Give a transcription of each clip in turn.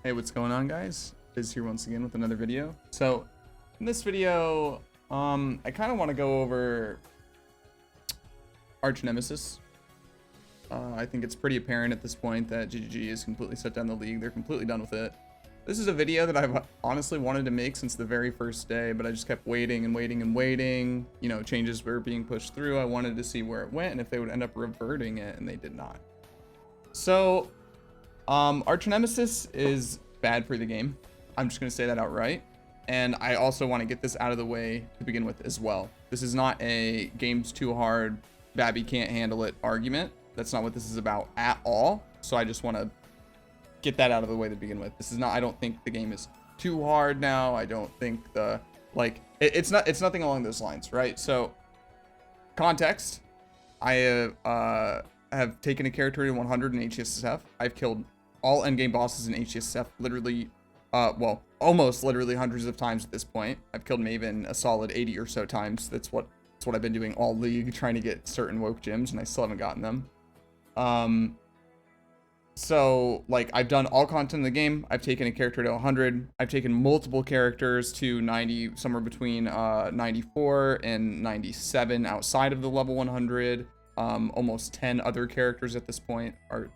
Hey, what's going on, guys? Biz here once again with another video. So, in this video, I kind of want to go over Archnemesis. I think it's pretty apparent at this point that GGG is completely shut down the league. They're completely done with it. This is a video that I've honestly wanted to make since the very first day, but I just kept waiting and waiting and waiting. You know, changes were being pushed through. I wanted to see where it went and if they would end up reverting it, and they did not. So, Archnemesis is bad for the game. I'm just going to say that outright. And I also want to get this out of the way to begin with as well. This is not a game's too hard, Babby can't handle it argument. That's not what this is about at all. So I just want to get that out of the way to begin with. This is not, I don't think the game is too hard now. I don't think it's nothing along those lines, right? So context, I have taken a character to 100 in HCSF. I've killed all endgame bosses in HCSF literally, well, almost literally hundreds of times at this point. I've killed Maven a solid 80 or so times. That's what I've been doing all league, trying to get certain woke gems, and I still haven't gotten them. So like I've done all content in the game. I've taken a character to 100. I've taken multiple characters to 90, somewhere between 94 and 97 outside of the level 100. Almost 10 other characters at this point are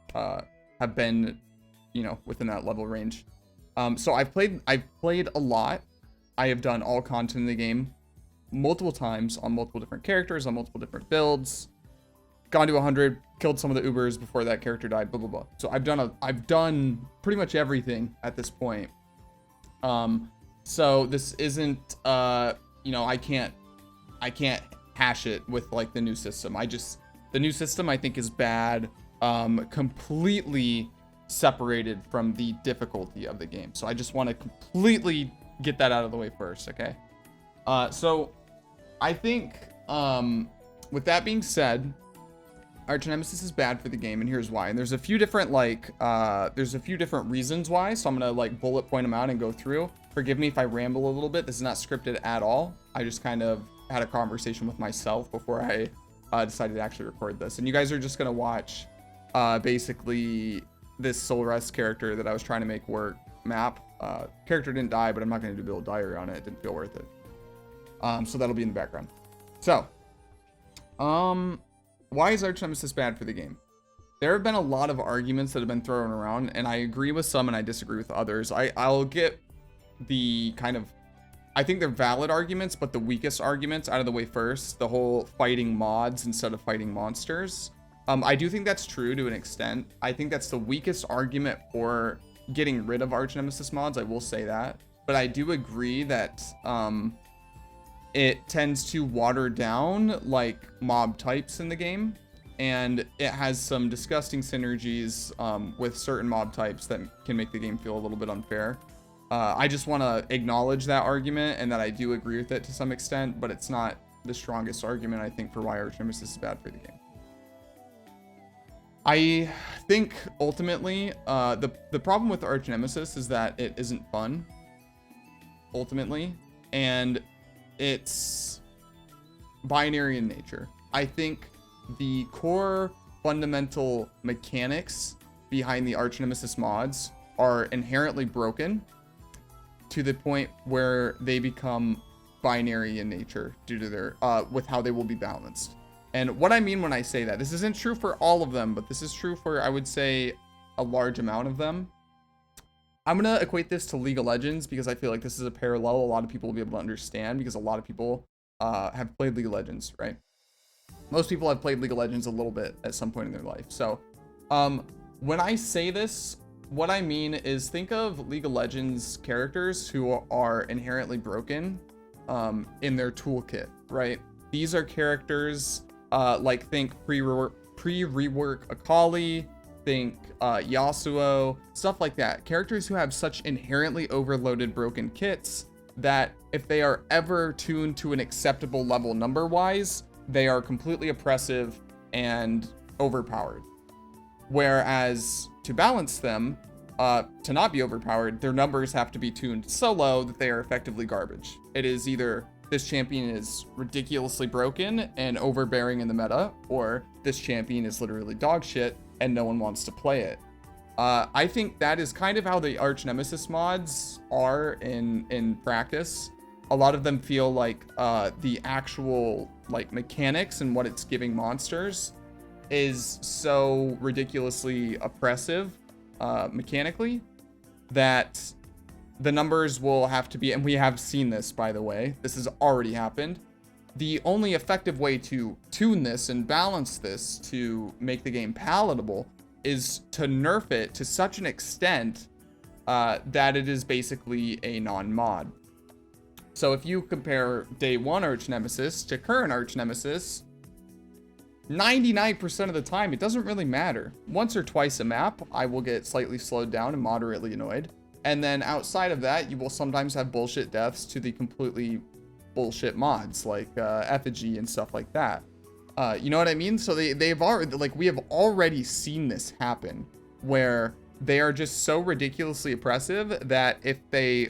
have been, you know, within that level range. So I've played a lot. I have done all content in the game multiple times on multiple different characters, on multiple different builds, gone to 100, killed some of the Ubers before that character died, blah, blah, blah. So I've done pretty much everything at this point. So this isn't, you know, I can't hash it with like the new system. The new system I think is bad, completely separated from the difficulty of the game. So I just want to completely get that out of the way first, okay? So I think, with that being said, Archnemesis is bad for the game, and here's why. And there's a few different reasons why, so I'm gonna like bullet point them out and go through. Forgive me if I ramble a little bit. This is not scripted at all. I just kind of had a conversation with myself before I decided to actually record this. And you guys are just gonna watch basically this Soul Rest character that I was trying to make work map. Character didn't die, but I'm not gonna do build diary on it. It didn't feel worth it. So that'll be in the background. So, why is Archnemesis bad for the game? There have been a lot of arguments that have been thrown around, and I agree with some and I disagree with others. I'll get the kind of, I think they're valid arguments, but the weakest arguments out of the way first. The whole fighting mods instead of fighting monsters. I do think that's true to an extent. I think that's the weakest argument for getting rid of Archnemesis mods. I will say that, but I do agree that it tends to water down like mob types in the game, and it has some disgusting synergies with certain mob types that can make the game feel a little bit unfair. I just want to acknowledge that argument and that I do agree with it to some extent, but it's not the strongest argument I think for why Archnemesis is bad for the game. I think ultimately the problem with Archnemesis is that it isn't fun ultimately, and it's binary in nature. I think the core fundamental mechanics behind the Archnemesis mods are inherently broken to the point where they become binary in nature due to their with how they will be balanced. And what I mean when I say that, this isn't true for all of them, but this is true for, I would say, a large amount of them. I'm going to equate this to League of Legends because I feel like this is a parallel a lot of people will be able to understand, because a lot of people have played League of Legends, right? Most people have played League of Legends a little bit at some point in their life. So when I say this, what I mean is think of League of Legends characters who are inherently broken in their toolkit, right? These are characters like think pre-rework Akali, think Yasuo, stuff like that. Characters who have such inherently overloaded broken kits that if they are ever tuned to an acceptable level number-wise, they are completely oppressive and overpowered. Whereas to balance them, to not be overpowered, their numbers have to be tuned so low that they are effectively garbage. It is either this champion is ridiculously broken and overbearing in the meta, or this champion is literally dog shit and no one wants to play it. I think that is kind of how the Archnemesis mods are in practice. A lot of them feel like the actual like mechanics and what it's giving monsters is so ridiculously oppressive mechanically that the numbers will have to be, and we have seen this, by the way, this has already happened. The only effective way to tune this and balance this to make the game palatable is to nerf it to such an extent that it is basically a non-mod. So if you compare day 1 Archnemesis to current Archnemesis, 99% of the time, it doesn't really matter. Once or twice a map, I will get slightly slowed down and moderately annoyed. And then outside of that, you will sometimes have bullshit deaths to the completely bullshit mods like Effigy and stuff like that. You know what I mean? So they've already, like, we have already seen this happen where they are just so ridiculously oppressive that if they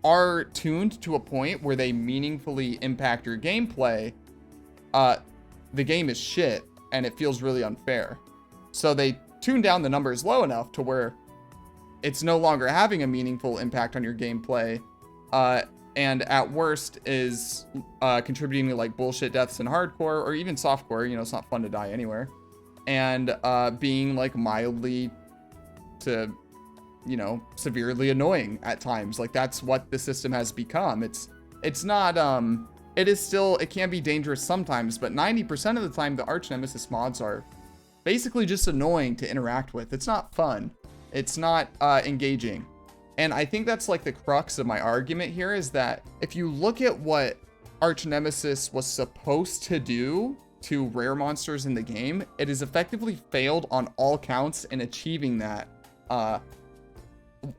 are tuned to a point where they meaningfully impact your gameplay, the game is shit and it feels really unfair. So they tune down the numbers low enough to where it's no longer having a meaningful impact on your gameplay, and at worst is contributing to like bullshit deaths in hardcore or even softcore. You know, it's not fun to die anywhere, and being like mildly to, you know, severely annoying at times. Like that's what the system has become. It's not it is still, it can be dangerous sometimes, but 90% of the time the Archnemesis mods are basically just annoying to interact with. It's not fun. It's not engaging. And I think that's like the crux of my argument here, is that if you look at what Archnemesis was supposed to do to rare monsters in the game, it has effectively failed on all counts in achieving that.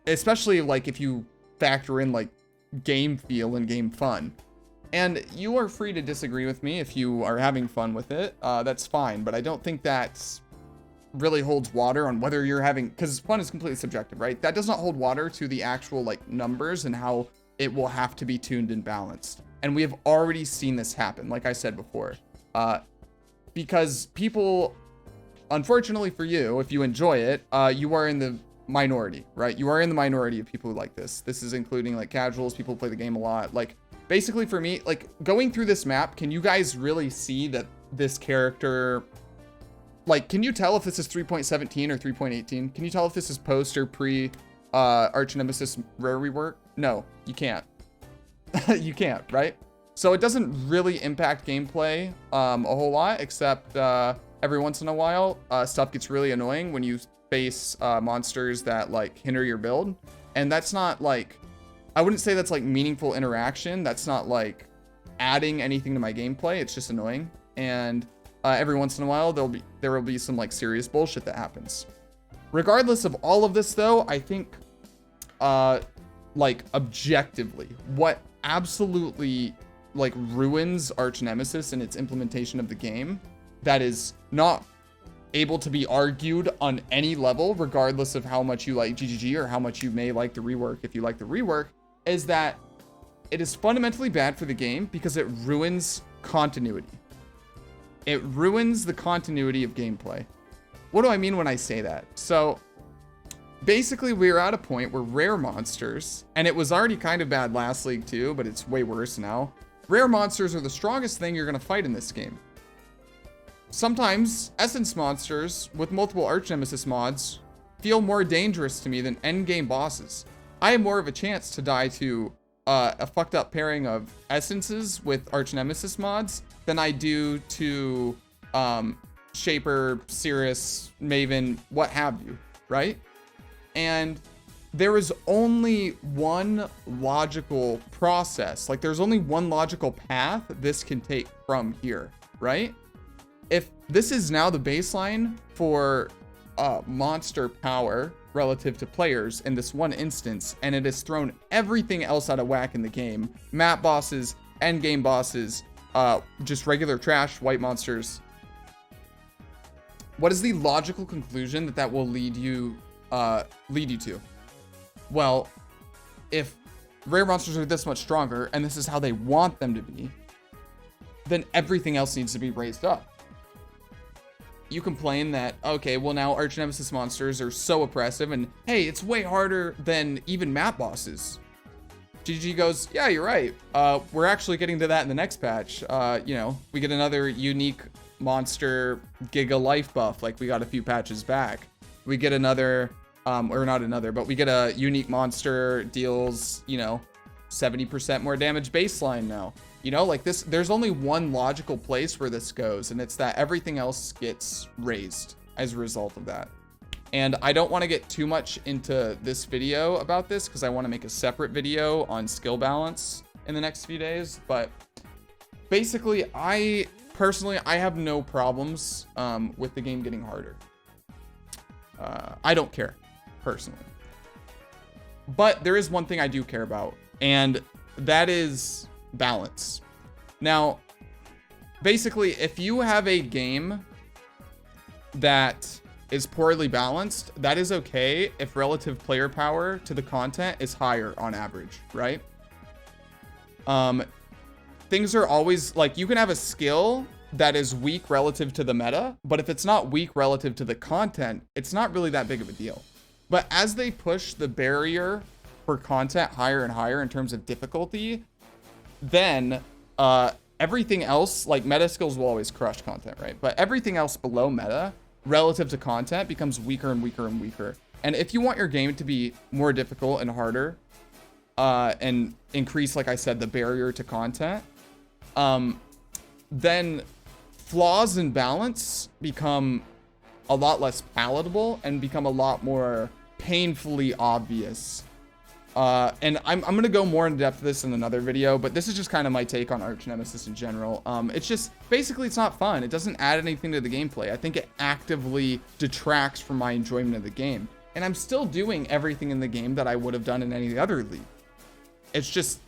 Especially like if you factor in like game feel and game fun. And you are free to disagree with me if you are having fun with it. That's fine, but I don't think that's really holds water on whether you're having, because fun is completely subjective, right? That does not hold water to the actual like numbers and how it will have to be tuned and balanced. And we have already seen this happen, like I said before, because people, unfortunately for you, if you enjoy it, you are in the minority, right? You are in the minority of people who like this. This is including like casuals, people who play the game a lot. Like basically for me, like going through this map, can you guys really see that this character, like, can you tell if this is 3.17 or 3.18? Can you tell if this is post or pre Archnemesis rare rework? No, you can't. You can't, right? So it doesn't really impact gameplay a whole lot, except every once in a while, stuff gets really annoying when you face monsters that like hinder your build. And that's not like, I wouldn't say that's like meaningful interaction. That's not like adding anything to my gameplay. It's just annoying. And every once in a while, there will be some like serious bullshit that happens. Regardless of all of this though, I think like objectively, what absolutely like ruins Archnemesis and its implementation of the game, that is not able to be argued on any level, regardless of how much you like GGG or how much you may like the rework, if you like the rework, is that it is fundamentally bad for the game because it ruins continuity. It ruins the continuity of gameplay. What do I mean when I say that? So basically we're at a point where rare monsters, and it was already kind of bad last league too, but it's way worse now. Rare monsters are the strongest thing you're going to fight in this game. Sometimes essence monsters with multiple Archnemesis mods feel more dangerous to me than endgame bosses. I have more of a chance to die to a fucked up pairing of essences with Archnemesis mods than I do to Shaper, Cirrus, Maven, what have you, right? And there is only one logical process. Like there's only one logical path this can take from here, right? If this is now the baseline for monster power relative to players in this one instance, and it has thrown everything else out of whack in the game, map bosses, end game bosses, just regular trash white monsters, what is the logical conclusion that will lead you to? Well, if rare monsters are this much stronger and this is how they want them to be, then everything else needs to be raised up. you complain that, okay, well now Archnemesis monsters are so oppressive, and hey, it's way harder than even map bosses. GG goes, yeah, you're right. We're actually getting to that in the next patch. You know, we get another unique monster Giga life buff, like we got a few patches back. We get another, or not another, but we get a unique monster deals, you know, 70% more damage baseline now. You know, like this, there's only one logical place where this goes, and it's that everything else gets raised as a result of that. And I don't want to get too much into this video about this because I want to make a separate video on skill balance in the next few days. But basically, I have no problems with the game getting harder. I don't care, personally. But there is one thing I do care about, and that is balance. Now, basically, if you have a game that is poorly balanced, that is okay if relative player power to the content is higher on average, right? Things are always like, you can have a skill that is weak relative to the meta, but if it's not weak relative to the content, it's not really that big of a deal. But as they push the barrier for content higher and higher in terms of difficulty, then everything else, like meta skills will always crush content, right? But everything else below meta relative to content becomes weaker and weaker and weaker. And if you want your game to be more difficult and harder, and increase, like I said, the barrier to content, then flaws in balance become a lot less palatable and become a lot more painfully obvious. And I'm going to go more in depth of this in another video, but this is just kind of my take on Archnemesis in general. It's just, basically it's not fun. It doesn't add anything to the gameplay. I think it actively detracts from my enjoyment of the game. And I'm still doing everything in the game that I would have done in any other league. It's just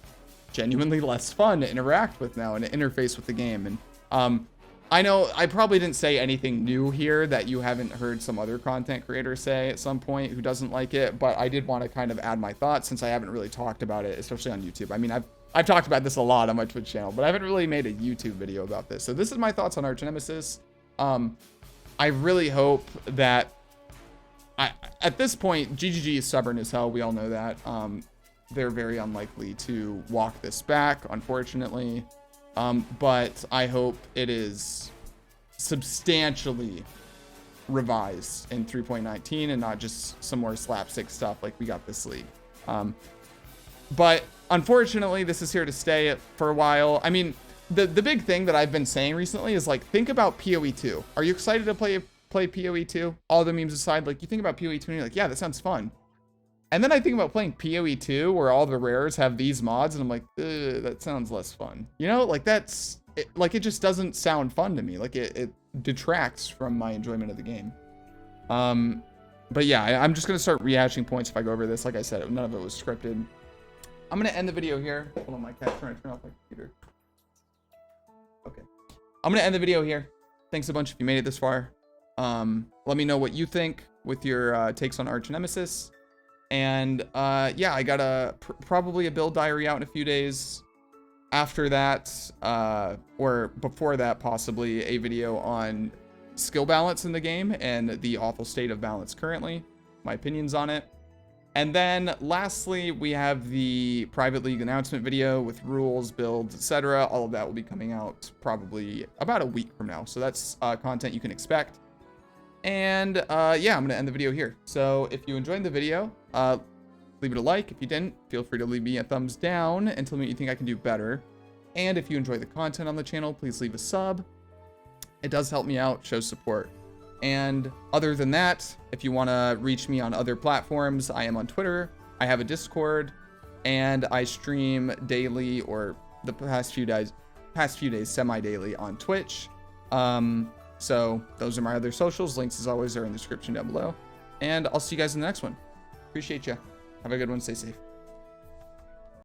genuinely less fun to interact with now and to interface with the game. And I know I probably didn't say anything new here that you haven't heard some other content creator say at some point who doesn't like it, but I did want to kind of add my thoughts since I haven't really talked about it, especially on YouTube. I mean, I've talked about this a lot on my Twitch channel, but I haven't really made a YouTube video about this. So this is my thoughts on Archnemesis. I really hope that at this point, GGG is stubborn as hell. We all know that. They're very unlikely to walk this back, unfortunately. But I hope it is substantially revised in 3.19 and not just some more slapstick stuff like we got this league. But unfortunately, this is here to stay for a while. I mean, the big thing that I've been saying recently is like, think about PoE 2. Are you excited to play PoE 2? All the memes aside, like you think about PoE 2 and you're like, yeah, that sounds fun. And then I think about playing PoE 2 where all the rares have these mods and I'm like, that sounds less fun. You know, like it just doesn't sound fun to me. Like it detracts from my enjoyment of the game. But yeah, I'm just going to start rehashing points if I go over this. Like I said, none of it was scripted. I'm going to end the video here. Hold on, my cat's trying to turn off my computer. Okay. I'm going to end the video here. Thanks a bunch if you made it this far. Let me know what you think with your takes on Archnemesis. And yeah, I got probably a build diary out in a few days. After that, or before that, possibly a video on skill balance in the game and the awful state of balance currently, my opinions on it. And then lastly, we have the private league announcement video with rules, builds, etc. All of that will be coming out probably about a week from now. So that's content you can expect. And yeah, I'm going to end the video here. So if you enjoyed the video, leave it a like. If you didn't, feel free to leave me a thumbs down and tell me what you think I can do better. And if you enjoy the content on the channel, please leave a sub. It does help me out, shows support. And other than that, if you want to reach me on other platforms, I am on Twitter. I have a Discord, and I stream daily, or the past few days semi-daily on Twitch. So those are my other socials. Links, as always, are in the description down below. And I'll see you guys in the next one. Appreciate you. Have a good one. Stay safe.